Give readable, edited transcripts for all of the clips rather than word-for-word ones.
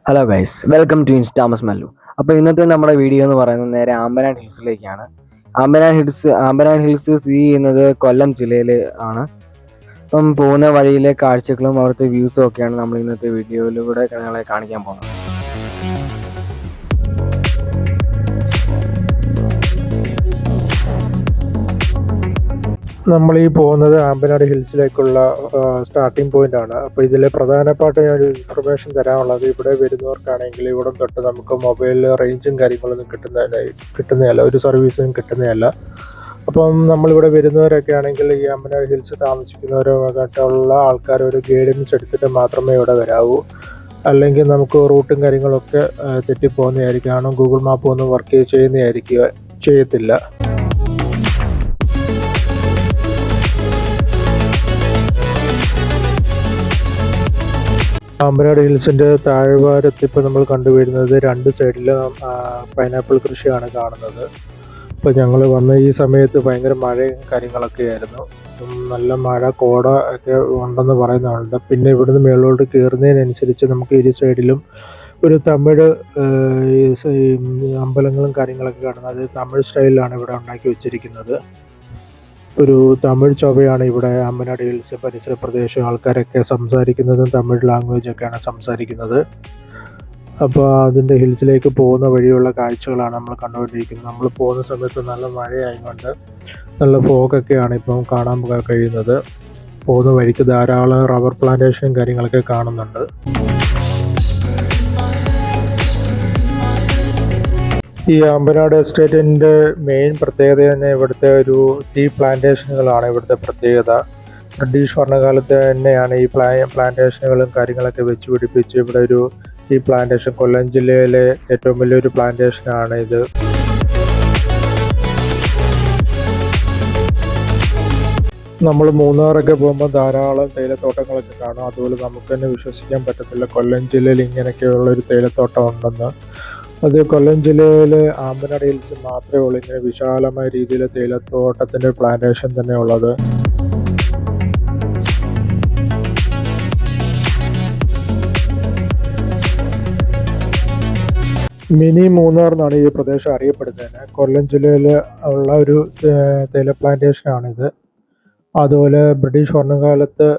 Hello guys, welcome to ഇൻസ്റ്റാമസ് മല്ലു. അപ്പോൾ ഇന്നത്തെ നമ്മുടെ വീഡിയോ എന്ന് പറയുന്നത് നേരെ ആമ്പനാട് ഹിൽസിലേക്കാണ്. ആമ്പനാട് ഹിൽസ് സ്ഥിതി ചെയ്യുന്നത് കൊല്ലം ജില്ലയിൽ ആണ്. അപ്പം പോകുന്ന വഴിയിലെ കാഴ്ചകളും അവിടുത്തെ വ്യൂസും ഒക്കെയാണ് നമ്മൾ ഇന്നത്തെ വീഡിയോയിലൂടെ നിങ്ങളെ കാണിക്കാൻ പോകുന്നത്. നമ്മൾ ഈ പോകുന്നത് ആമ്പനാട് ഹിൽസിലേക്കുള്ള സ്റ്റാർട്ടിംഗ് പോയിന്റ് ആണ്. അപ്പോൾ ഇതിലെ പ്രധാനപ്പെട്ട ഒരു ഇൻഫർമേഷൻ തരാനുള്ളത്, ഇവിടെ വരുന്നവർക്കാണെങ്കിൽ ഇവിടെ തൊട്ട് നമുക്ക് മൊബൈലിൽ റേഞ്ചും കാര്യങ്ങളൊന്നും കിട്ടുന്നതല്ല, ഒരു സർവീസും കിട്ടുന്നതല്ല. അപ്പം നമ്മളിവിടെ വരുന്നവരൊക്കെ ആണെങ്കിൽ ഈ ആമ്പനാട് ഹിൽസ് താമസിക്കുന്നവരുമായിട്ടുള്ള ആൾക്കാർ ഒരു ഗൈഡൻസ് എടുത്തിട്ട് മാത്രമേ ഇവിടെ വരാവൂ. അല്ലെങ്കിൽ നമുക്ക് റൂട്ടും കാര്യങ്ങളൊക്കെ തെറ്റിപ്പോകുന്നതായിരിക്കും. കാരണം ഗൂഗിൾ മാപ്പ് ഒന്നും വർക്ക് ചെയ്യത്തില്ല. ആമ്പനാട് ഹിൽസിൻ്റെ താഴ്വാരത്ത് ഇപ്പോൾ നമ്മൾ കണ്ടുവരുന്നത് രണ്ട് സൈഡിലും പൈനാപ്പിൾ കൃഷിയാണ് കാണുന്നത്. ഇപ്പോൾ ഞങ്ങൾ വന്ന ഈ സമയത്ത് ഭയങ്കര മഴയും കാര്യങ്ങളൊക്കെ ആയിരുന്നു. നല്ല മഴ, കോട ഒക്കെ ഉണ്ടെന്ന് പറയുന്നുണ്ട്. പിന്നെ ഇവിടുന്ന് മേളിലോട്ട് കയറുന്നതിനനുസരിച്ച് നമുക്ക് ഇരു സൈഡിലും ഒരു തമിഴ് അമ്പലങ്ങളും കാര്യങ്ങളൊക്കെ കാണുന്നത്. അത് തമിഴ് സ്റ്റൈലിലാണ് ഇവിടെ ഉണ്ടാക്കി വെച്ചിരിക്കുന്നത്. ഒരു തമിഴ് ചൊവ്വയാണ് ഇവിടെ ആമ്പനാട് ഹിൽസ് പരിസര പ്രദേശ ആൾക്കാരൊക്കെ സംസാരിക്കുന്നതും തമിഴ് ലാംഗ്വേജൊക്കെയാണ് സംസാരിക്കുന്നത്. അപ്പോൾ അതിൻ്റെ ഹിൽസിലേക്ക് പോകുന്ന വഴിയുള്ള കാഴ്ചകളാണ് നമ്മൾ കണ്ടുകൊണ്ടിരിക്കുന്നത്. നമ്മൾ പോകുന്ന സമയത്ത് നല്ല മഴയായതുകൊണ്ട് നല്ല ഫോഗൊക്കെയാണ് ഇപ്പം കാണാൻ കഴിയുന്നത്. പോകുന്ന വഴിക്ക് ധാരാളം റബ്ബർ പ്ലാന്റേഷനും കാര്യങ്ങളൊക്കെ കാണുന്നുണ്ട്. ഈ ആമ്പനാട് എസ്റ്റേറ്റിൻ്റെ മെയിൻ പ്രത്യേകത തന്നെ ഇവിടുത്തെ ഒരു ടീ പ്ലാന്റേഷനുകളാണ് ഇവിടുത്തെ പ്രത്യേകത. ബ്രിട്ടീഷ് ഭരണകാലത്ത് തന്നെയാണ് ഈ പ്ലാന്റേഷനുകളും കാര്യങ്ങളൊക്കെ വെച്ച് പിടിപ്പിച്ച് ഇവിടെ ഒരു ടീ പ്ലാന്റേഷൻ, കൊല്ലം ജില്ലയിലെ ഏറ്റവും വലിയൊരു പ്ലാന്റേഷനാണ് ഇത്. നമ്മൾ മൂന്നാറൊക്കെ പോകുമ്പോൾ ധാരാളം തേയിലത്തോട്ടങ്ങളൊക്കെ കാണും. അതുപോലെ നമുക്ക് തന്നെ വിശ്വസിക്കാൻ പറ്റത്തില്ല കൊല്ലം ജില്ലയിൽ ഇങ്ങനെയൊക്കെയുള്ള ഒരു തേയിലത്തോട്ടം ഉണ്ടെന്ന്. അത് കൊല്ലം ജില്ലയിലെ ആമ്പനാട് ഹിൽസ് മാത്രമേ ഉള്ളൂ ഇങ്ങനെ വിശാലമായ രീതിയിൽ തേയിലത്തോട്ടത്തിൻ്റെ പ്ലാന്റേഷൻ തന്നെ ഉള്ളത്. മിനി മൂന്നാർ എന്നാണ് ഈ പ്രദേശം അറിയപ്പെടുന്നത്. കൊല്ലം ജില്ലയിൽ ഉള്ള ഒരു തേയില പ്ലാന്റേഷനാണിത്. അതുപോലെ ബ്രിട്ടീഷ് ഭരണകാലത്ത്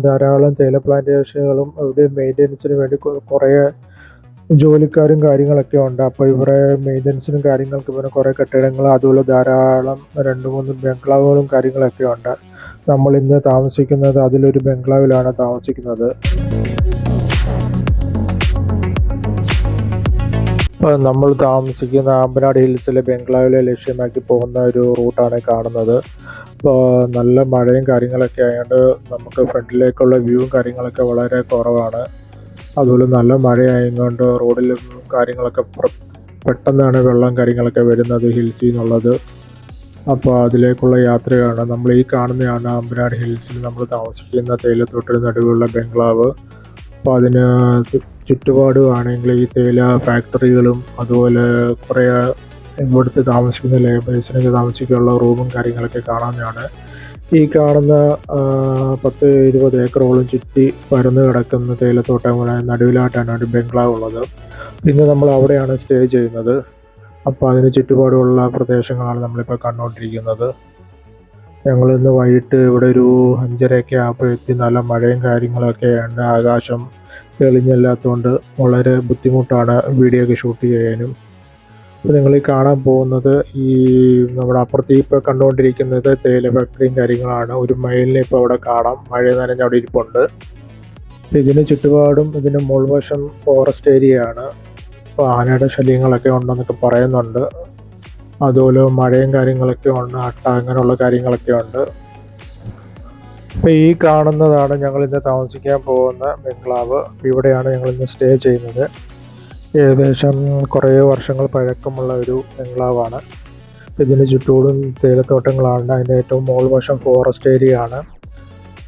ധാരാളം തേയില പ്ലാന്റേഷനുകളും ഇവിടെ മെയിൻ്റെനൻസിന് വേണ്ടി കുറേ ജോലിക്കാരും കാര്യങ്ങളൊക്കെ ഉണ്ട്. അപ്പോൾ ഇവിടെ മെയിൻ്റനൻസിനും കാര്യങ്ങൾക്കും പിന്നെ കുറേ കെട്ടിടങ്ങൾ, അതുപോലെ ധാരാളം 2-3 ബംഗ്ലാവുകളും കാര്യങ്ങളൊക്കെ ഉണ്ട്. നമ്മൾ ഇന്ന് താമസിക്കുന്നത് അതിലൊരു ബംഗ്ലാവിലാണ് താമസിക്കുന്നത്. നമ്മൾ താമസിക്കുന്ന ആമ്പനാട് ഹിൽസിലെ ബംഗ്ലാവിലെ ലക്ഷ്യമാക്കി പോകുന്ന ഒരു റൂട്ടാണ് കാണുന്നത്. അപ്പോൾ നല്ല മഴയും കാര്യങ്ങളൊക്കെ ആയതുകൊണ്ട് നമുക്ക് ഫ്രണ്ടിലേക്കുള്ള വ്യൂവും കാര്യങ്ങളൊക്കെ വളരെ കുറവാണ്. അതുപോലെ നല്ല മഴയായതുകൊണ്ട് റോഡിലും കാര്യങ്ങളൊക്കെ പെട്ടെന്നാണ് വെള്ളം കാര്യങ്ങളൊക്കെ വരുന്നത് ഹിൽസിൽ നിന്നുള്ളത്. അപ്പോൾ അതിലേക്കുള്ള യാത്രയാണ്. നമ്മൾ ഈ കാണുന്നതാണ് ആമ്പനാട് ഹിൽസിൽ നമ്മൾ താമസിക്കുന്ന തേയിലത്തോട്ടത്തിന് നടുവിലുള്ള ബംഗ്ലാവ്. അപ്പോൾ അതിന് ചുറ്റുപാടുമാണെങ്കിൽ ഈ തേയില ഫാക്ടറികളും അതുപോലെ കുറേ ഇവിടുത്തെ താമസിക്കുന്ന ലേബേഴ്സിനൊക്കെ താമസിക്കാനുള്ള റൂമും കാര്യങ്ങളൊക്കെ കാണാവുന്നതാണ്. ഈ കാണുന്ന 10-20 ഏക്കറോളം ചുറ്റി പരന്ന് കിടക്കുന്ന തേയിലത്തോട്ടങ്ങളുടെ നടുവിലായിട്ടാണ് ഒരു ബംഗ്ലാവ് ഉള്ളത്. പിന്നെ നമ്മൾ അവിടെയാണ് സ്റ്റേ ചെയ്യുന്നത്. അപ്പോൾ അതിന് ചുറ്റുപാടുള്ള പ്രദേശങ്ങളാണ് നമ്മളിപ്പോൾ കണ്ടുകൊണ്ടിരിക്കുന്നത്. ഞങ്ങളിന്ന് വൈകിട്ട് ഇവിടെ ഒരു 5:30 ആകുമ്പോഴെത്തി. നല്ല മഴയും കാര്യങ്ങളൊക്കെ ഉണ്ട്. ആകാശം തെളിഞ്ഞല്ലാത്തതുകൊണ്ട് വളരെ ബുദ്ധിമുട്ടാണ് വീഡിയോ ഒക്കെ ഷൂട്ട് ചെയ്യാനും. ഇപ്പോൾ നിങ്ങൾ ഈ കാണാൻ പോകുന്നത് ഈ നമ്മുടെ അപ്പുറത്ത് ഇപ്പോൾ കണ്ടുകൊണ്ടിരിക്കുന്നത് തേയില ഫാക്ടറിയും കാര്യങ്ങളാണ്. ഒരു മയിലിനെ ഇപ്പോൾ അവിടെ കാണാം, മഴ നനഞ്ഞ് അവിടെ ഇരിപ്പുണ്ട്. ഇതിന് ചുറ്റുപാടും ഇതിൻ്റെ മുൾവശം ഫോറസ്റ്റ് ഏരിയയാണ്. അപ്പോൾ ആനയുടെ ശല്യങ്ങളൊക്കെ ഉണ്ടെന്നൊക്കെ പറയുന്നുണ്ട്. അതുപോലെ മഴയും കാര്യങ്ങളൊക്കെ ഉണ്ട്, അങ്ങനെയുള്ള കാര്യങ്ങളൊക്കെ ഉണ്ട്. അപ്പോൾ ഈ കാണുന്നതാണ് ഞങ്ങളിന്ന് താമസിക്കാൻ പോകുന്ന ബംഗ്ലാവ്. ഇവിടെയാണ് ഞങ്ങളിന്ന് സ്റ്റേ ചെയ്യുന്നത്. ഏകദേശം കുറേ വർഷങ്ങൾ പഴക്കമുള്ള ഒരു ബംഗ്ലാവാണ്. ഇതിന് ചുറ്റോടും തേയിലത്തോട്ടങ്ങളാണ്. അതിൻ്റെ ഏറ്റവും മുകൾവശം ഫോറസ്റ്റ് ഏരിയ ആണ്.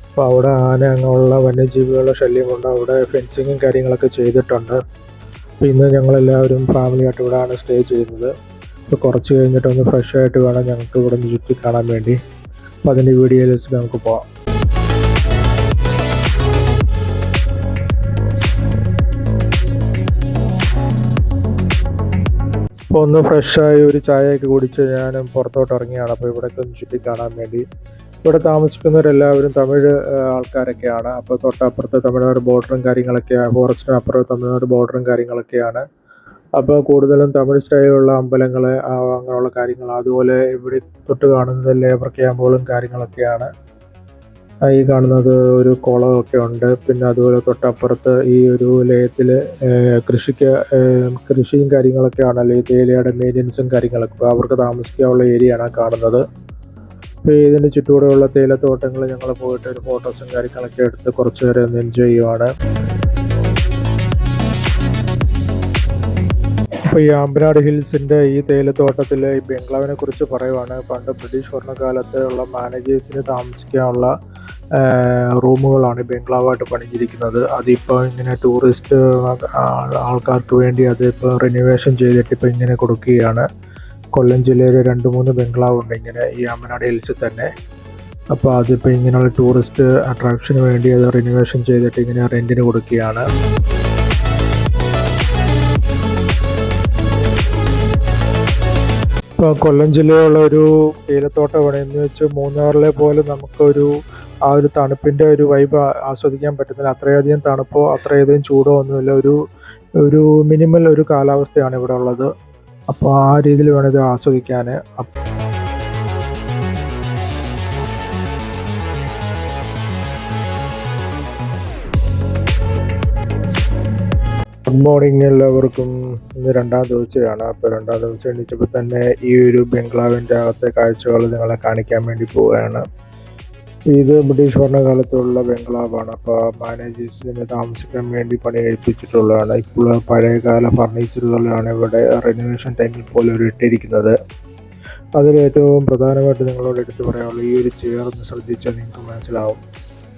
അപ്പോൾ അവിടെ ആന അങ്ങനെയുള്ള വന്യജീവികളുടെ ശല്യമുണ്ട്. അവിടെ ഫെൻസിങ്ങും കാര്യങ്ങളൊക്കെ ചെയ്തിട്ടുണ്ട്. അപ്പോൾ ഇന്ന് ഞങ്ങളെല്ലാവരും ഫാമിലിയായിട്ട് ഇവിടെയാണ് സ്റ്റേ ചെയ്യുന്നത്. അപ്പോൾ കുറച്ച് കഴിഞ്ഞിട്ടൊന്ന് ഫ്രഷ് ആയിട്ട് വേണം ഞങ്ങൾക്ക് ഇവിടെ നിന്ന് ചുറ്റി കാണാൻ വേണ്ടി. അപ്പോൾ അതിൻ്റെ വീഡിയോയിലേക്ക് നമുക്ക് പോകാം. അപ്പോൾ ഒന്ന് ഫ്രഷായി ഒരു ചായയൊക്കെ കുടിച്ച് ഞാനും പുറത്തോട്ട് ഇറങ്ങിയാണ്. അപ്പോൾ ഇവിടേക്ക് ഒന്ന് ചുറ്റി കാണാൻ വേണ്ടി. ഇവിടെ താമസിക്കുന്നവരെല്ലാവരും തമിഴ് ആൾക്കാരൊക്കെയാണ്. അപ്പോൾ തൊട്ടപ്പുറത്ത് തമിഴ്നാട് ബോർഡറും കാര്യങ്ങളൊക്കെയാണ്, ഫോറസ്റ്റിന് അപ്പുറത്ത് തമിഴ്നാട് ബോർഡറും കാര്യങ്ങളൊക്കെയാണ്. അപ്പോൾ കൂടുതലും തമിഴ് സ്റ്റൈലുള്ള അമ്പലങ്ങൾ അങ്ങനെയുള്ള കാര്യങ്ങൾ. അതുപോലെ ഇവിടെ തൊട്ട് കാണുന്നത് ലേബർ ക്യാമ്പുകളും കാര്യങ്ങളൊക്കെയാണ്. ഈ കാണുന്നത് ഒരു കുളമൊക്കെ ഉണ്ട്. പിന്നെ അതുപോലെ തൊട്ടപ്പുറത്ത് ഈ ഒരു ലയത്തിൽ കൃഷിയും കാര്യങ്ങളൊക്കെയാണല്ലോ, ഈ തേയിലയുടെ മെയിൻ്റനൻസും കാര്യങ്ങളൊക്കെ. അപ്പോൾ അവർക്ക് താമസിക്കാനുള്ള ഏരിയയാണ് കാണുന്നത്. അപ്പോൾ ഇതിൻ്റെ ചുറ്റൂടെയുള്ള തേയിലത്തോട്ടങ്ങൾ ഞങ്ങൾ പോയിട്ട് ഒരു ഫോട്ടോസും കാര്യങ്ങളൊക്കെ എടുത്ത് കുറച്ച് നേരം ഒന്ന് എൻജോയ് ചെയ്യുവാണ്. അപ്പോൾ ഈ ആമ്പനാട് ഹിൽസിൻ്റെ ഈ തേയിലത്തോട്ടത്തിൽ ഈ ബംഗ്ലാവിനെ കുറിച്ച് പറയുവാണ്. പണ്ട് ബ്രിട്ടീഷ് ഭരണകാലത്ത് ഉള്ള മാനേജേഴ്സിന് താമസിക്കാനുള്ള റൂമുകളാണ് ബംഗ്ലാവായിട്ട് പണിഞ്ഞിരിക്കുന്നത്. അതിപ്പോൾ ഇങ്ങനെ ടൂറിസ്റ്റ് ആൾക്കാർക്ക് വേണ്ടി അതിപ്പോൾ റിനോവേഷൻ ചെയ്തിട്ട് ഇപ്പോൾ ഇങ്ങനെ കൊടുക്കുകയാണ്. കൊല്ലം ജില്ലയിൽ 2-3 ബംഗ്ലാവ് ഉണ്ട് ഇങ്ങനെ ഈ ആമ്പനാട് ഹിൽസിൽ തന്നെ. അപ്പോൾ അതിപ്പോൾ ഇങ്ങനെയുള്ള ടൂറിസ്റ്റ് അട്രാക്ഷന് വേണ്ടി അത് റിനോവേഷൻ ചെയ്തിട്ട് ഇങ്ങനെ റെൻറ്റിന് കൊടുക്കുകയാണ്. ഇപ്പോൾ കൊല്ലം ജില്ലയിലുള്ള ഒരു തേയിലത്തോട്ടമാണ് എന്ന് വെച്ച് മൂന്നാറിലെ പോലെ നമുക്കൊരു ആ ഒരു തണുപ്പിൻ്റെ ഒരു വൈബ് ആസ്വദിക്കാൻ പറ്റുന്നില്ല. അത്രയധികം തണുപ്പോ അത്രയധികം ചൂടോ ഒന്നുമില്ല. ഒരു മിനിമൽ ഒരു കാലാവസ്ഥയാണ് ഇവിടെ ഉള്ളത്. അപ്പോൾ ആ രീതിയിൽ വേണം ഇത് ആസ്വദിക്കാൻ. ഗുഡ് മോർണിംഗ് എല്ലാവർക്കും. ഇന്ന് 2ാം ദിവസമാണ്. അപ്പോൾ 2ാം ദിവസം എണീച്ചപ്പോൾ തന്നെ ഈ ഒരു ബംഗ്ലാവിൻ്റെ അകത്തെ കാഴ്ചകൾ നിങ്ങളെ കാണിക്കാൻ വേണ്ടി പോവുകയാണ്. ഇത് ബ്രിട്ടീഷ് ഭരണകാലത്തുള്ള ബംഗ്ലാവാണ്. അപ്പോൾ മാനേജേഴ്സിന് താമസിക്കാൻ വേണ്ടി പണി കഴിപ്പിച്ചിട്ടുള്ളതാണ്. ഇപ്പോൾ പഴയകാല ഫർണിച്ചറുകളാണ് ഇവിടെ റിനോവേഷൻ ടൈമിൽ പോലും ഒരു ഇട്ടിരിക്കുന്നത്. അതിലേറ്റവും പ്രധാനമായിട്ട് നിങ്ങളോട് എടുത്തു പറയാനുള്ളത് ഈ ഒരു ചെയർ ഒന്ന് ശ്രദ്ധിച്ചാൽ നിങ്ങൾക്ക് മനസ്സിലാവും.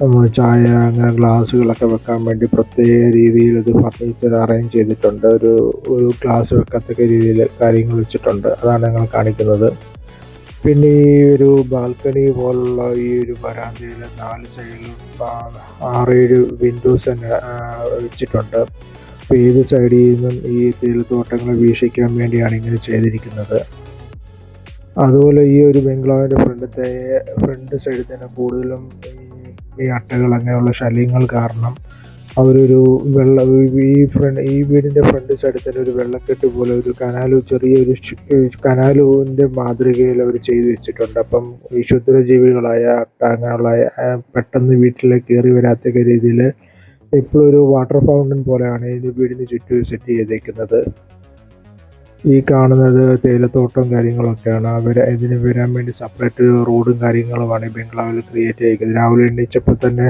നമ്മൾ ചായ അങ്ങനെ ഗ്ലാസ്സുകളൊക്കെ വെക്കാൻ വേണ്ടി പ്രത്യേക രീതിയിൽ ഇത് ഫർണിച്ചർ അറേഞ്ച് ചെയ്തിട്ടുണ്ട്. ഒരു ഗ്ലാസ് വെക്കത്തക്ക രീതിയിൽ കാര്യങ്ങൾ വെച്ചിട്ടുണ്ട്. അതാണ് ഞങ്ങൾ കാണിക്കുന്നത്. പിന്നെ ഈ ഒരു ബാൽക്കണി പോലുള്ള ഈ ഒരു വരാന്തയിൽ 4 സൈഡിലും 6-7 വിൻഡോസ് തന്നെ വെച്ചിട്ടുണ്ട്. അപ്പോൾ ഏത് സൈഡിൽ നിന്നും ഈ തേയിലത്തോട്ടങ്ങൾ വീക്ഷിക്കാൻ വേണ്ടിയാണ് ഇങ്ങനെ ചെയ്തിരിക്കുന്നത്. അതുപോലെ ഈ ഒരു ബംഗ്ലാവിൻ്റെ ഫ്രണ്ട് സൈഡിൽ തന്നെ കൂടുതലും ഈ അട്ടകൾ അങ്ങനെയുള്ള ശല്യങ്ങൾ കാരണം അവരൊരു ഈ വീടിൻ്റെ ഫ്രണ്ട് സൈഡിൽ തന്നെ ഒരു വെള്ളക്കെട്ട് പോലെ ഒരു ചെറിയൊരു കനാലിൻ്റെ മാതൃകയിൽ അവർ ചെയ്തു വെച്ചിട്ടുണ്ട്. അപ്പം ഈ ക്ഷുദ്രജീവികളായ അട്ട അങ്ങനെയുള്ള പെട്ടെന്ന് വീട്ടിലേക്ക് കയറി വരാത്ത രീതിയിൽ ഇപ്പോഴും ഒരു വാട്ടർ ഫൗണ്ടൻ പോലെയാണ് ഈ വീടിന് ചുറ്റും സെറ്റ് ചെയ്തേക്കുന്നത്. ഈ കാണുന്നത് തേയിലത്തോട്ടവും കാര്യങ്ങളൊക്കെയാണ്. ഇതിന് വരാൻ വേണ്ടി സെപ്പറേറ്റ് റോഡും കാര്യങ്ങളുമാണ് ഈ ബംഗ്ലാവിൽ ക്രിയേറ്റ് ചെയ്തിരിക്കുന്നത്. രാവിലെ എണീച്ചപ്പോൾ തന്നെ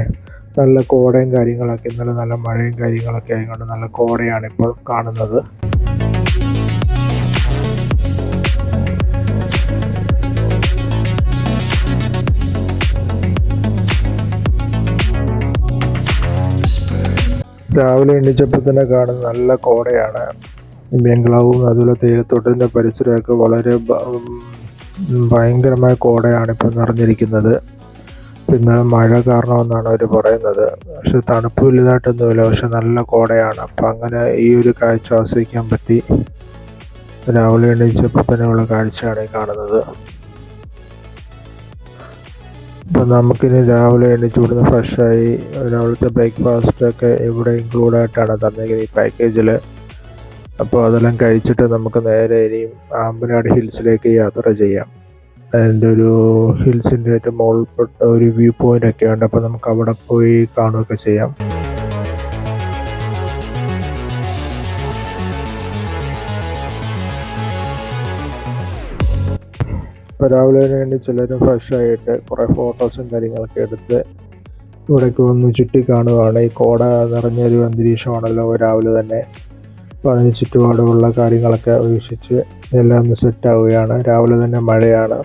നല്ല കോടയും കാര്യങ്ങളൊക്കെ, ഇന്നലെ നല്ല മഴയും കാര്യങ്ങളൊക്കെ ആയതുകൊണ്ട് നല്ല കോടയാണ് ഇപ്പോൾ കാണുന്നത്. രാവിലെ എണീച്ചപ്പോൾ തന്നെ കാണുന്നത് നല്ല കോടയാണ്. ബംഗ്ലാവും അതുപോലെ തേയിലത്തോട്ടത്തിൻ്റെ പരിസരമൊക്കെ വളരെ ഭയങ്കരമായ കോടയാണ് ഇപ്പോൾ നിറഞ്ഞിരിക്കുന്നത്. പിന്നെ മഴ കാരണമെന്നാണ് അവർ പറയുന്നത്. പക്ഷെ തണുപ്പ് വലുതായിട്ടൊന്നുമില്ല, പക്ഷെ നല്ല കോടയാണ്. അപ്പം അങ്ങനെ ഈ ഒരു കാഴ്ച ആസ്വദിക്കാൻ പറ്റി. രാവിലെ എണീച്ചപ്പോൾ തന്നെയുള്ള കാഴ്ചയാണ് ഈ കാണുന്നത്. അപ്പം നമുക്കിനി രാവിലെ എണീച്ച് ഇവിടുന്ന് ഫ്രഷായി രാവിലത്തെ ബ്രേക്ക്ഫാസ്റ്റൊക്കെ ഇവിടെ ഇൻക്ലൂഡായിട്ടാണ് തന്നിരിക്കുന്നത് ഈ പാക്കേജിൽ. അപ്പോൾ അതെല്ലാം കഴിച്ചിട്ട് നമുക്ക് നേരെ ഇനിയും ആമ്പനാട് ഹിൽസിലേക്ക് യാത്ര ചെയ്യാം. അതിൻ്റെ ഒരു ഹിൽസിൻ്റെ ഏറ്റവും മുകളിൽപ്പെട്ട ഒരു വ്യൂ പോയിൻ്റ് ഒക്കെ ഉണ്ട്. അപ്പോൾ നമുക്ക് അവിടെ പോയി കാണുകയൊക്കെ ചെയ്യാം. ഇപ്പോൾ രാവിലെ വേണ്ടി ചിലരും ഫ്രഷായിട്ട് കുറേ ഫോട്ടോസും കാര്യങ്ങളൊക്കെ എടുത്ത് ഇവിടേക്ക് ഒന്ന് ചുറ്റി കാണുകയാണ്. ഈ കോട നിറഞ്ഞൊരു അന്തരീക്ഷമാണല്ലോ രാവിലെ തന്നെ. അപ്പോൾ അതിന് ചുറ്റുപാടുമുള്ള കാര്യങ്ങളൊക്കെ വീക്ഷിച്ച് എല്ലാം ഒന്ന് സെറ്റാവുകയാണ്. രാവിലെ തന്നെ മഴയാണ്.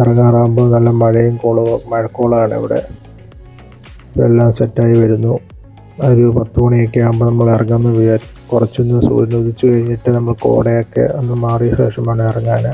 ഇറങ്ങാറാകുമ്പോൾ നല്ല മഴയും മഴക്കോളാണ് ഇവിടെ. എല്ലാം സെറ്റായി വരുന്നു. ഒരു 10 മണിയൊക്കെ ആകുമ്പോൾ നമ്മൾ ഇറങ്ങുന്ന കുറച്ചൊന്ന് സൂര്യൻ ഉദിച്ചു കഴിഞ്ഞിട്ട് നമ്മൾ കോടയൊക്കെ ഒന്ന് മാറിയ ശേഷമാണ് ഇറങ്ങാൻ.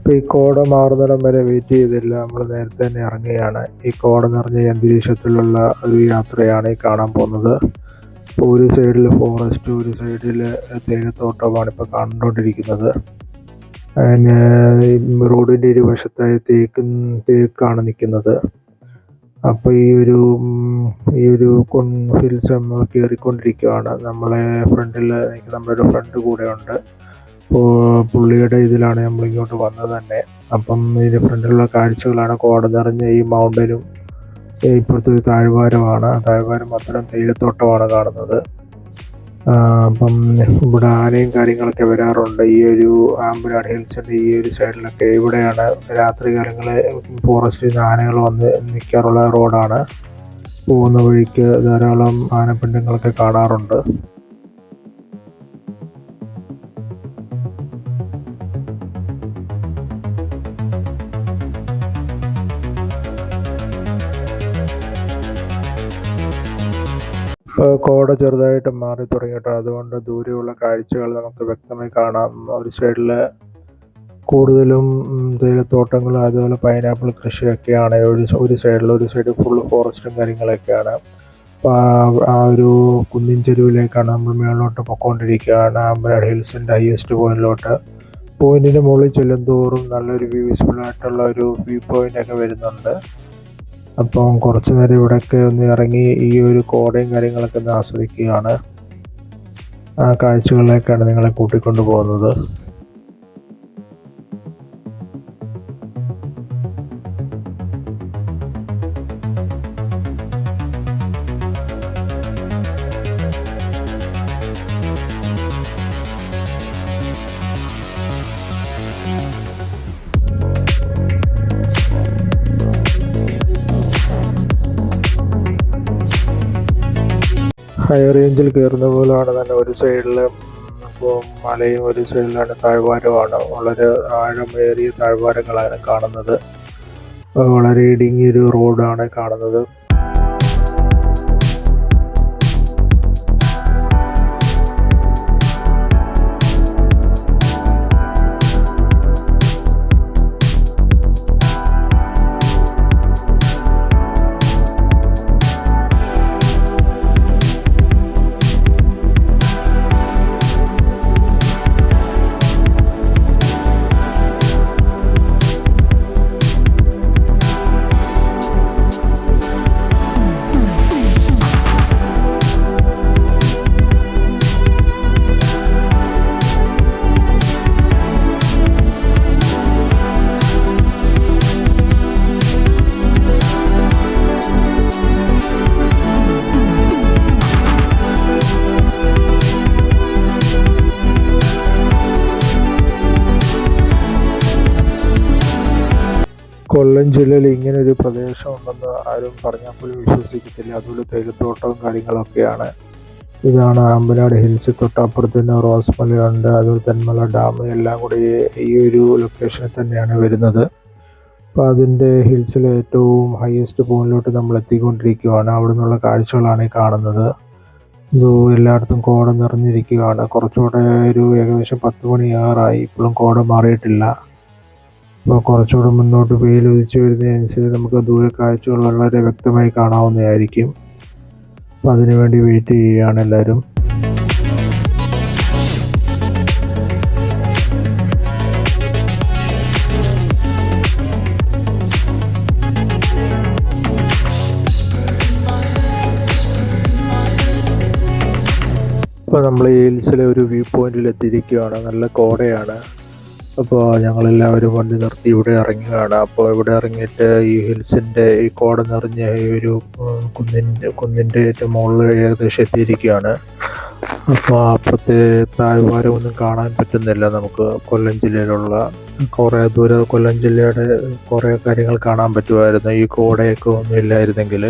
ഇപ്പോൾ ഈ കോട മാറുന്നിടം വരെ വെയിറ്റ് ചെയ്തില്ല, നമ്മൾ നേരത്തെ തന്നെ ഇറങ്ങുകയാണ്. ഈ കോട നിറഞ്ഞ അന്തരീക്ഷത്തിലുള്ള ഒരു യാത്രയാണ് ഈ കാണാൻ പോകുന്നത്. ഇപ്പോൾ ഒരു സൈഡിൽ ഫോറസ്റ്റ്, ഒരു സൈഡിൽ തേയിലത്തോട്ടമാണ് ഇപ്പോൾ കണ്ടുകൊണ്ടിരിക്കുന്നത്. അതിന് റോഡിൻ്റെ ഇരുവശത്തായി തേക്കാണ് നിൽക്കുന്നത്. അപ്പോൾ ഈ ഒരു ഹിൽസ് നമ്മൾ കയറിക്കൊണ്ടിരിക്കുകയാണ്. നമ്മളെ ഫ്രണ്ടിൽ നമ്മളൊരു ഫ്രണ്ട് കൂടെ ഉണ്ട്. അപ്പോൾ പുള്ളിയുടെ ഇതിലാണ് നമ്മളിങ്ങോട്ട് വന്നത് തന്നെ. അപ്പം ഇതിൻ്റെ ഫ്രണ്ടിലുള്ള കാഴ്ചകളാണ് കോട നിറഞ്ഞ ഈ മൗണ്ടനും ഇപ്പോഴത്തെ ഒരു താഴ്വാരമാണ്. താഴ്വാരം മൊത്തം തേയിലത്തോട്ടമാണ് കാണുന്നത്. അപ്പം ഇവിടെ ആനയും കാര്യങ്ങളൊക്കെ വരാറുണ്ട്. ഈ ഒരു ആമ്പനാട് ഹിൽസിൻ്റെ ഈ ഒരു സൈഡിലൊക്കെ ഇവിടെയാണ് രാത്രി കാലങ്ങളിൽ ഫോറസ്റ്റിൽ നിന്ന് ആനകൾ വന്ന് നിൽക്കാറുള്ള റോഡാണ്. പോകുന്ന വഴിക്ക് ധാരാളം ആനപ്പിണ്ടങ്ങളൊക്കെ കാണാറുണ്ട്. കോട ചെറുതായിട്ട് മാറി തുടങ്ങിയിട്ടുണ്ട്. അതുകൊണ്ട് ദൂരെയുള്ള കാഴ്ചകൾ നമുക്ക് വ്യക്തമായി കാണാം. ഒരു സൈഡിൽ കൂടുതലും തേയിലത്തോട്ടങ്ങളും അതുപോലെ പൈനാപ്പിൾ കൃഷിയൊക്കെയാണ്. ഒരു സൈഡ് ഫുള്ള് ഫോറസ്റ്റും കാര്യങ്ങളൊക്കെയാണ്. അപ്പോൾ ആ ഒരു കുന്നിൻ ചെരുവിലേക്കാണ് നമ്മൾ മേളിലോട്ട് പൊയ്ക്കൊണ്ടിരിക്കുകയാണ്. ആമ്പനാട് ഹിൽസിൻ്റെ ഹയസ്റ്റ് പോയിന്റിലോട്ട്. പോയിന്റിന് മുകളിൽ ചെല്ലുന്തോറും നല്ലൊരു വിസിബിളായിട്ടുള്ള ഒരു വ്യൂ പോയിൻ്റൊക്കെ വരുന്നുണ്ട്. അപ്പം കുറച്ച് നേരം ഇവിടെയൊക്കെ ഒന്ന് ഇറങ്ങി ഈ ഒരു കോടയും കാര്യങ്ങളൊക്കെ ഒന്ന് ആസ്വദിക്കുകയാണ്. ആ കാഴ്ചകളിലേക്കാണ് നിങ്ങളെ കൂട്ടിക്കൊണ്ടു പോകുന്നത്. ഹൈ റേഞ്ചിൽ കയറുന്ന പോലെയാണ് തന്നെ. ഒരു സൈഡിൽ മലയും ഒരു സൈഡിലാണ് താഴ്വാരമാണ്. വളരെ ആഴമേറിയ താഴ്വാരങ്ങളാണ് കാണുന്നത്. വളരെ ഇടുങ്ങിയൊരു റോഡാണ് കാണുന്നത്. കൊല്ലം ജില്ലയിൽ ഇങ്ങനെ ഒരു പ്രദേശം ഉണ്ടെന്ന് ആരും പറഞ്ഞാൽ പോലും വിശ്വസിക്കത്തില്ല. അതുപോലെ തേയിലത്തോട്ടവും കാര്യങ്ങളൊക്കെയാണ്. ഇതാണ് ആമ്പനാട് ഹിൽസ്. തൊട്ടപ്പുറത്ത് തന്നെ റോസ് മലയുണ്ട്, അതുപോലെ തെന്മല ഡാം, എല്ലാം കൂടി ഈ ഒരു ലൊക്കേഷനിൽ തന്നെയാണ് വരുന്നത്. അപ്പോൾ അതിൻ്റെ ഹിൽസിലെ ഏറ്റവും ഹയസ്റ്റ് പോയിന്റിലോട്ട് നമ്മൾ എത്തിക്കൊണ്ടിരിക്കുകയാണ്. അവിടെ നിന്നുള്ള കാഴ്ചകളാണ് ഈ കാണുന്നത്. എല്ലായിടത്തും കോട നിറഞ്ഞിരിക്കുകയാണ്. കുറച്ചുകൂടെ ഏകദേശം 10 മണിയാറായി, ഇപ്പോഴും കോട മാറിയിട്ടില്ല. അപ്പോൾ കുറച്ചുകൂടെ മുന്നോട്ട് വെയിൽ ഉദിച്ചു വരുന്നതിനനുസരിച്ച് നമുക്ക് ദൂരെ കാഴ്ചകൾ വളരെ വ്യക്തമായി കാണാവുന്നതായിരിക്കും. അപ്പോൾ അതിനുവേണ്ടി വെയിറ്റ് ചെയ്യുകയാണ് എല്ലാവരും. ഇപ്പോൾ നമ്മൾ ഈ ഹിൽസിലെ ഒരു വ്യൂ പോയിന്റിൽ എത്തിയിരിക്കുകയാണ്. നല്ല കോടയാണ്. അപ്പോൾ ഞങ്ങളെല്ലാവരും വണ്ടി നിർത്തി ഇവിടെ ഇറങ്ങുകയാണ്. അപ്പോൾ ഇവിടെ ഇറങ്ങിയിട്ട് ഈ ഹിൽസിൻ്റെ ഈ കോട നിറഞ്ഞ ഈ ഒരു കുന്നിൻ്റെ ഏറ്റവും മുകളിൽ ഏകദേശം എത്തിയിരിക്കുകയാണ്. അപ്പോൾ അപ്പുറത്തെ താഴ്വാരം ഒന്നും കാണാൻ പറ്റുന്നില്ല നമുക്ക്. കൊല്ലം ജില്ലയിലുള്ള കുറേ ദൂരം കൊല്ലം ജില്ലയുടെ കുറേ കാര്യങ്ങൾ കാണാൻ പറ്റുമായിരുന്നു ഈ കോടയൊക്കെ ഒന്നും ഇല്ലായിരുന്നെങ്കിൽ.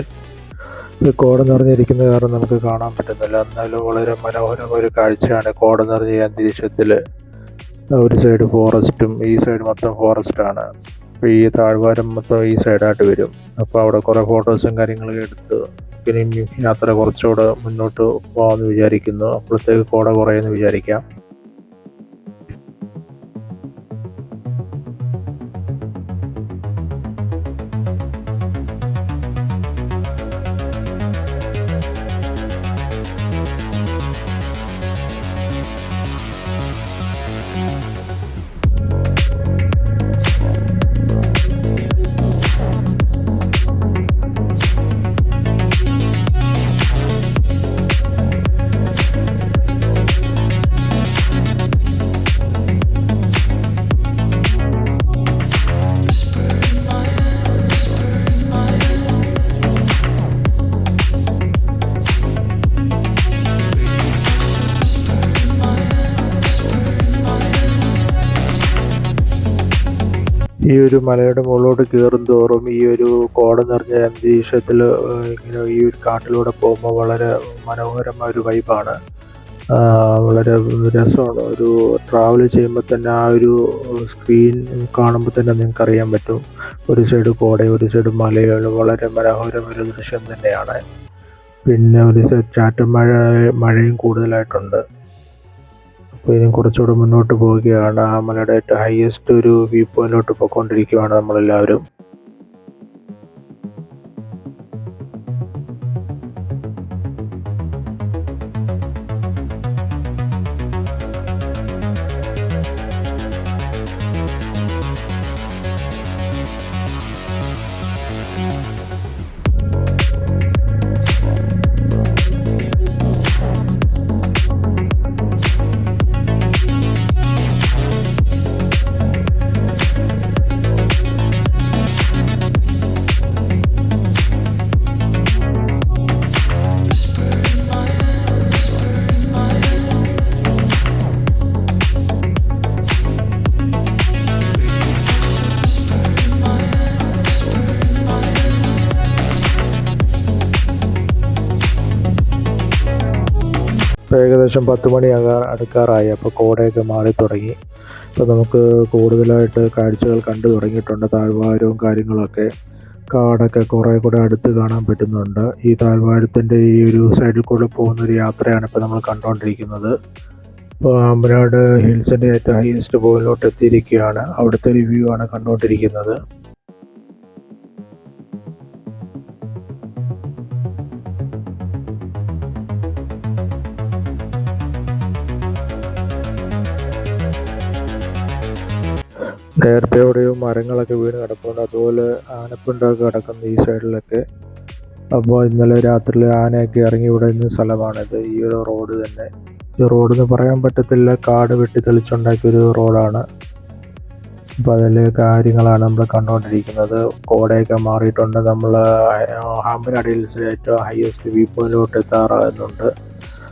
ഈ കോട നിറഞ്ഞിരിക്കുന്ന കാരണം നമുക്ക് കാണാൻ പറ്റുന്നില്ല. എന്നാലും വളരെ മനോഹരമായ ഒരു കാഴ്ചയാണ് കോട നിറഞ്ഞ അന്തരീക്ഷത്തിൽ. ഒരു സൈഡ് ഫോറസ്റ്റും ഈ സൈഡ് മൊത്തം ഫോറസ്റ്റാണ്. അപ്പോൾ ഈ താഴ്വാരം മൊത്തം ഈ സൈഡായിട്ട് വരും. അപ്പോൾ അവിടെ കുറേ ഫോട്ടോസും കാര്യങ്ങളൊക്കെ എടുത്ത് പിന്നെ യാത്ര കുറച്ചുകൂടെ മുന്നോട്ട് പോകാമെന്ന് വിചാരിക്കുന്നു. അപ്പോഴത്തേക്ക് കോട കുറയുമെന്ന് വിചാരിക്കാം. ഈ ഒരു മലയുടെ മുകളിലോട്ട് കയറും തോറും ഈ ഒരു കോട നിറഞ്ഞ അന്തരീക്ഷത്തിൽ ഇങ്ങനെ ഈ ഒരു കാട്ടിലൂടെ പോകുമ്പോൾ വളരെ മനോഹരമായ ഒരു വൈബാണ്. വളരെ രസമാണ്. ഒരു ട്രാവൽ ചെയ്യുമ്പോൾ തന്നെ ആ ഒരു സ്ക്രീൻ കാണുമ്പോൾ തന്നെ നിങ്ങൾക്ക് അറിയാൻ പറ്റും. ഒരു സൈഡ് കോടയും ഒരു സൈഡ് മലയും വളരെ മനോഹരമായ ഒരു ദൃശ്യം തന്നെയാണ്. പിന്നെ ഒരു സൈഡ് മഴയും കൂടുതലായിട്ടുണ്ട്. അപ്പോൾ ഇനി കുറച്ചുകൂടെ മുന്നോട്ട് പോവുകയാണ്. ആ മലയുടെ ഏറ്റവും ഹയസ്റ്റ് ഒരു വ്യൂ പോയിന്റിലോട്ട് പോയിക്കൊണ്ടിരിക്കുകയാണ് നമ്മളെല്ലാവരും. ഇപ്പോൾ ഏകദേശം 10 മണി അടുക്കാറായി. അപ്പോൾ കോടയൊക്കെ മാറി തുടങ്ങി. അപ്പോൾ നമുക്ക് കൂടുതലായിട്ട് കാഴ്ചകൾ കണ്ടു തുടങ്ങിയിട്ടുണ്ട്. താഴ്വാരവും കാര്യങ്ങളൊക്കെ കാടൊക്കെ കുറേ കൂടെ അടുത്ത് കാണാൻ പറ്റുന്നുണ്ട്. ഈ താഴ്വാരത്തിൻ്റെ ഈ ഒരു സൈഡിൽ കൂടെ പോകുന്നൊരു യാത്രയാണ് ഇപ്പോൾ നമ്മൾ കണ്ടുകൊണ്ടിരിക്കുന്നത്. ഇപ്പോൾ ആമ്പനാട് ഹിൽസിൻ്റെ ഏറ്റവും ഹയസ്റ്റ് പോയിന്റിലോട്ട് എത്തിയിരിക്കുകയാണ്. അവിടുത്തെ ഒരു വ്യൂ ആണ് കണ്ടുകൊണ്ടിരിക്കുന്നത്. നേരത്തെ എവിടെയോ മരങ്ങളൊക്കെ വീണ് കിടപ്പുണ്ട്. അതുപോലെ ആനപ്പിണ്ടൊക്കെ കിടക്കുന്ന ഈ സൈഡിലൊക്കെ. അപ്പോൾ ഇന്നലെ രാത്രിയിൽ ആനയൊക്കെ ഇറങ്ങി ഇവിടെ നിന്ന് സ്ഥലമാണിത്. ഈ ഒരു റോഡ് തന്നെ. ഈ റോഡെന്ന് പറയാൻ പറ്റത്തില്ല, കാട് വെട്ടി തെളിച്ചുണ്ടാക്കിയൊരു റോഡാണ്. അപ്പോൾ അതിലെ കാര്യങ്ങളാണ് നമ്മൾ കണ്ടുകൊണ്ടിരിക്കുന്നത്. കോടയൊക്കെ മാറിയിട്ടുണ്ട്. നമ്മൾ ആമ്പനാട് ഹിൽസിലെ ഏറ്റവും ഹയസ്റ്റ് വ്യൂ പോയിന്റിലോട്ട് എത്താറാകുന്നുണ്ട്.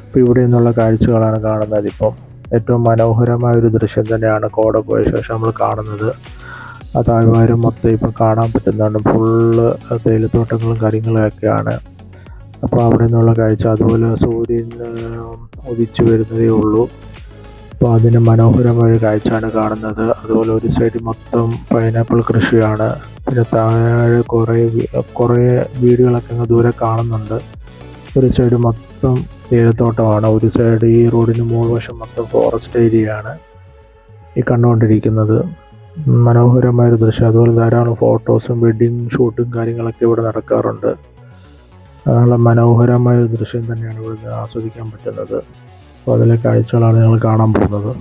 അപ്പോൾ ഇവിടെ നിന്നുള്ള കാഴ്ചകളാണ് കാണുന്നത്. ഇപ്പം ഏറ്റവും മനോഹരമായ ഒരു ദൃശ്യം തന്നെയാണ് കോട പോയ ശേഷം നമ്മൾ കാണുന്നത്. ആ താഴ്വാരം മൊത്തം ഇപ്പം കാണാൻ പറ്റുന്നുണ്ട്. ഫുള്ള് തേയിലത്തോട്ടങ്ങളും കാര്യങ്ങളൊക്കെയാണ്. അപ്പോൾ അവിടെ നിന്നുള്ള കാഴ്ച. അതുപോലെ സൂര്യൻ ഉദിച്ചു വരുന്നതേ ഉള്ളൂ. അപ്പോൾ അതിന് മനോഹരമായ കാഴ്ചയാണ് കാണുന്നത്. അതുപോലെ ഒരു സൈഡ് മൊത്തം പൈനാപ്പിൾ കൃഷിയാണ്. പിന്നെ താഴെ കുറേ വീടുകളൊക്കെ അങ്ങ് ദൂരെ കാണുന്നുണ്ട്. ഒരു സൈഡ് മൊത്തം തേയിലത്തോട്ടമാണ്. ഒരു സൈഡ് ഈ റോഡിന് മുകൾവശം മൊത്തം ഫോറസ്റ്റ് ഏരിയയാണ് ഈ കണ്ടുകൊണ്ടിരിക്കുന്നത്. മനോഹരമായൊരു ദൃശ്യം. അതുപോലെ ധാരാളം ഫോട്ടോസും വെഡ്ഡിങ് ഷൂട്ടും കാര്യങ്ങളൊക്കെ ഇവിടെ നടക്കാറുണ്ട്. നല്ല മനോഹരമായൊരു ദൃശ്യം തന്നെയാണ് ഇവിടെ ആസ്വദിക്കാൻ പറ്റുന്നത്. അപ്പോൾ അതിലെ കാഴ്ചകളാണ് ഞങ്ങൾ കാണാൻ പോകുന്നത്.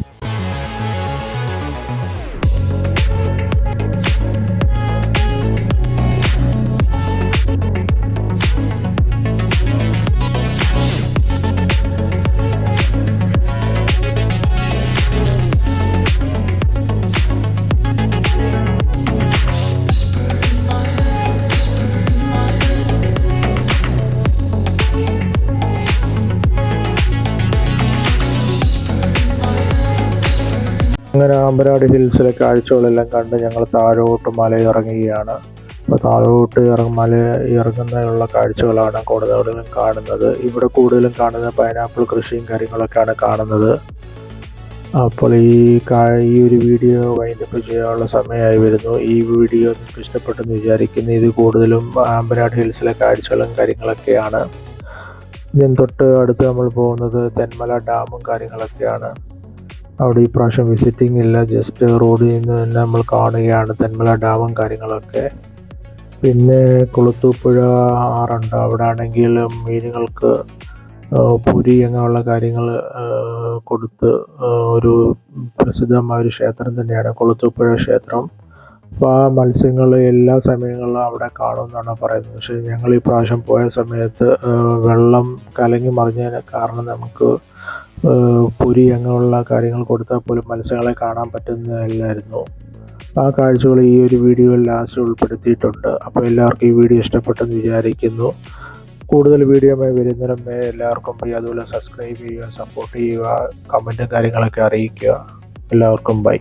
അങ്ങനെ ആമ്പനാട് ഹിൽസിലെ കാഴ്ചകളെല്ലാം കണ്ട് ഞങ്ങൾ താഴോട്ട് മല ഇറങ്ങുകയാണ്. അപ്പോൾ താഴോട്ട് മല ഇറങ്ങുന്നതിനുള്ള കാഴ്ചകളാണ് കൂടുതലും കാണുന്നത്. ഇവിടെ കൂടുതലും കാണുന്നത് പൈനാപ്പിൾ കൃഷിയും കാര്യങ്ങളൊക്കെയാണ് കാണുന്നത്. അപ്പോൾ ഈ ഒരു വീഡിയോ വൈൻഡപ്പ് ചെയ്യാനുള്ള സമയമായി വരുന്നു. ഈ വീഡിയോ നിങ്ങൾക്ക് ഇഷ്ടപ്പെട്ടെന്ന് വിചാരിക്കുന്നു. ഇത് കൂടുതലും ആമ്പനാട് ഹിൽസിലെ കാഴ്ചകളും കാര്യങ്ങളൊക്കെയാണ്. ഇതിന് തൊട്ട് അടുത്ത് നമ്മൾ പോകുന്നത് തെന്മല ഡാമും കാര്യങ്ങളൊക്കെയാണ്. അവിടെ ഈ പ്രാവശ്യം വിസിറ്റിംഗ് ഇല്ല, ജസ്റ്റ് റോഡിൽ നിന്ന് തന്നെ നമ്മൾ കാണുകയാണ് തെന്മല ഡാമും കാര്യങ്ങളൊക്കെ. പിന്നെ കുളത്തൂപ്പുഴ ആറുണ്ട്. അവിടെ ആണെങ്കിൽ മീനുകൾക്ക് പുരി അങ്ങനെയുള്ള കാര്യങ്ങൾ കൊടുത്ത് ഒരു പ്രസിദ്ധമായ ഒരു ക്ഷേത്രം തന്നെയാണ് കുളത്തൂപ്പുഴ ക്ഷേത്രം. അപ്പോൾ ആ മത്സ്യങ്ങൾ എല്ലാ സമയങ്ങളിലും അവിടെ കാണുമെന്നാണ് പറയുന്നത്. പക്ഷേ ഞങ്ങൾ ഈ പ്രാവശ്യം പോയ സമയത്ത് വെള്ളം കലങ്ങി മറിഞ്ഞതിന് കാരണം നമുക്ക് പുരി അങ്ങനെയുള്ള കാര്യങ്ങൾ കൊടുത്താൽ പോലും മത്സ്യങ്ങളെ കാണാൻ പറ്റുന്നതല്ലായിരുന്നു. ആ കാഴ്ചകൾ ഈ ഒരു വീഡിയോയിൽ ലാസ്റ്റ് ഉൾപ്പെടുത്തിയിട്ടുണ്ട്. അപ്പോൾ എല്ലാവർക്കും ഈ വീഡിയോ ഇഷ്ടപ്പെട്ടെന്ന് വിചാരിക്കുന്നു. കൂടുതൽ വീഡിയോയുമായി വരുന്നതിനും എല്ലാവർക്കും അതുപോലെ സബ്സ്ക്രൈബ് ചെയ്യുക, സപ്പോർട്ട് ചെയ്യുക, കമൻറ്റും കാര്യങ്ങളൊക്കെ അറിയിക്കുക. എല്ലാവർക്കും ബൈ.